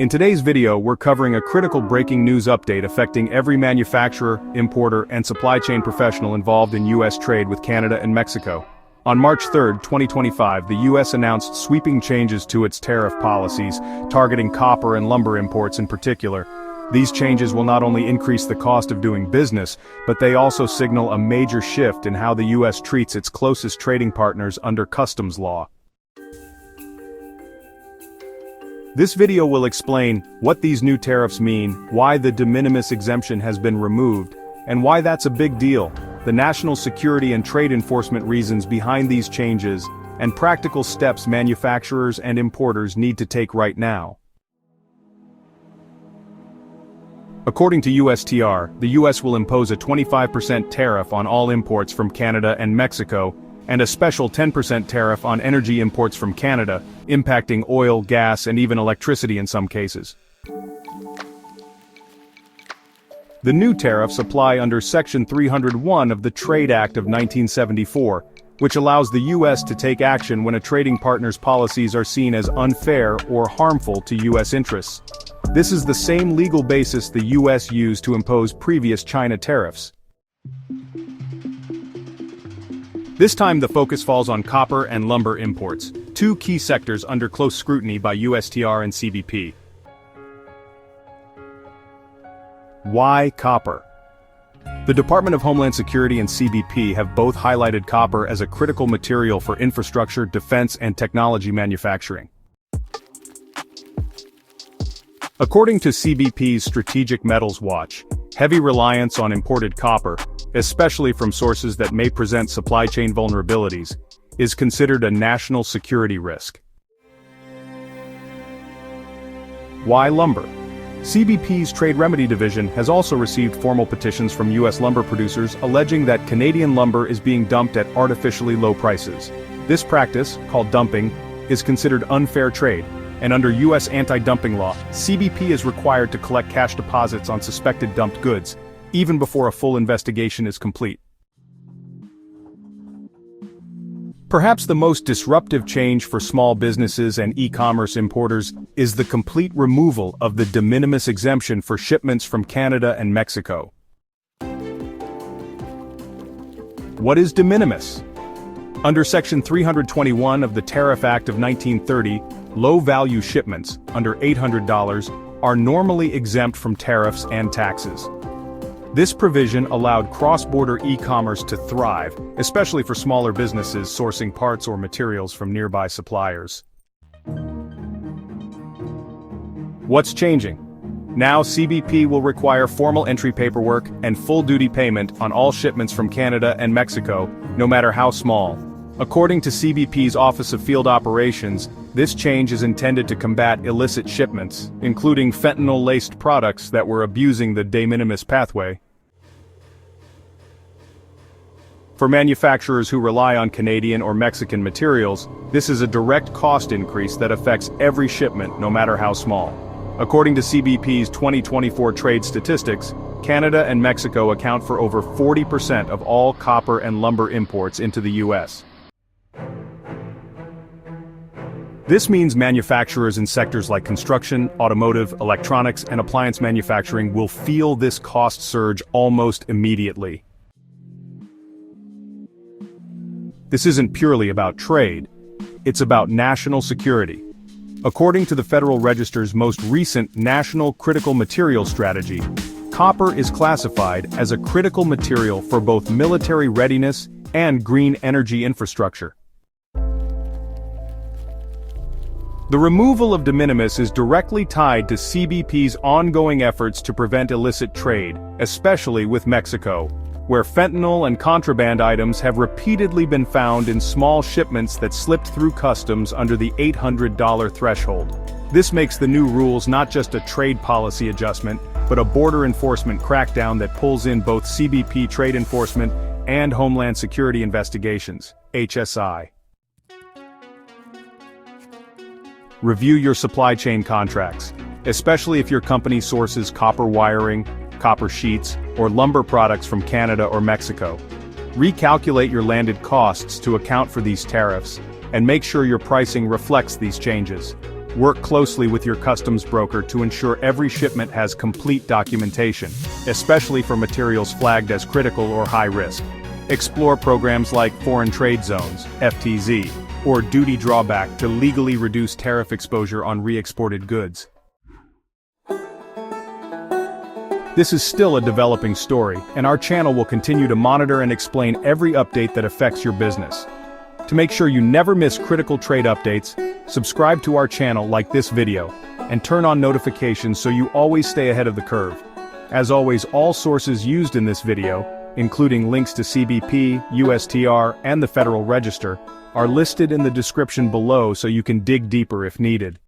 In today's video, we're covering a critical breaking news update affecting every manufacturer, importer, and supply chain professional involved in U.S. trade with Canada and Mexico. On March 3, 2025, the U.S. announced sweeping changes to its tariff policies, targeting copper and lumber imports in particular. These changes will not only increase the cost of doing business, but they also signal a major shift in how the U.S. treats its closest trading partners under customs law. This video will explain what these new tariffs mean, why the de minimis exemption has been removed, and why that's a big deal, the national security and trade enforcement reasons behind these changes, and practical steps manufacturers and importers need to take right now. According to USTR, the U.S. will impose a 25% tariff on all imports from Canada and Mexico, and a special 10% tariff on energy imports from Canada, impacting oil, gas, and even electricity in some cases. The new tariffs apply under Section 301 of the Trade Act of 1974, which allows the U.S. to take action when a trading partner's policies are seen as unfair or harmful to U.S. interests. This is the same legal basis the U.S. used to impose previous China tariffs. This time the focus falls on copper and lumber imports, two key sectors under close scrutiny by USTR and CBP. Why copper? The Department of Homeland Security and CBP have both highlighted copper as a critical material for infrastructure, defense, and technology manufacturing. According to CBP's Strategic Metals Watch, heavy reliance on imported copper, especially from sources that may present supply chain vulnerabilities, is considered a national security risk. Why lumber? CBP's Trade Remedy Division has also received formal petitions from U.S. lumber producers alleging that Canadian lumber is being dumped at artificially low prices. This practice, called dumping, is considered unfair trade, and under U.S. anti-dumping law, CBP is required to collect cash deposits on suspected dumped goods, even before a full investigation is complete. Perhaps the most disruptive change for small businesses and e-commerce importers is the complete removal of the de minimis exemption for shipments from Canada and Mexico. What is de minimis? Under Section 321 of the Tariff Act of 1930, low-value shipments, under $800, are normally exempt from tariffs and taxes. This provision allowed cross-border e-commerce to thrive, especially for smaller businesses sourcing parts or materials from nearby suppliers. What's changing? Now CBP will require formal entry paperwork and full-duty payment on all shipments from Canada and Mexico, no matter how small. According to CBP's Office of Field Operations, this change is intended to combat illicit shipments, including fentanyl-laced products that were abusing the de minimis pathway. For manufacturers who rely on Canadian or Mexican materials, this is a direct cost increase that affects every shipment, no matter how small. According to CBP's 2024 trade statistics, Canada and Mexico account for over 40% of all copper and lumber imports into the U.S. This means manufacturers in sectors like construction, automotive, electronics, and appliance manufacturing will feel this cost surge almost immediately. This isn't purely about trade, it's about national security. According to the Federal Register's most recent National Critical Materials Strategy, copper is classified as a critical material for both military readiness and green energy infrastructure. The removal of de minimis is directly tied to CBP's ongoing efforts to prevent illicit trade, especially with Mexico, where fentanyl and contraband items have repeatedly been found in small shipments that slipped through customs under the $800 threshold. This makes the new rules not just a trade policy adjustment, but a border enforcement crackdown that pulls in both CBP trade enforcement and Homeland Security investigations, HSI. Review your supply chain contracts, especially if your company sources copper wiring, copper sheets, or lumber products from Canada or Mexico. Recalculate your landed costs to account for these tariffs, and make sure your pricing reflects these changes. Work closely with your customs broker to ensure every shipment has complete documentation, especially for materials flagged as critical or high risk. Explore programs like Foreign Trade Zones, FTZ, or duty drawback to legally reduce tariff exposure on re-exported goods. This is still a developing story, and our channel will continue to monitor and explain every update that affects your business. To make sure you never miss critical trade updates, subscribe to our channel, like this video, and turn on notifications so you always stay ahead of the curve. As always, all sources used in this video, including links to CBP, USTR, and the Federal Register, are listed in the description below so you can dig deeper if needed.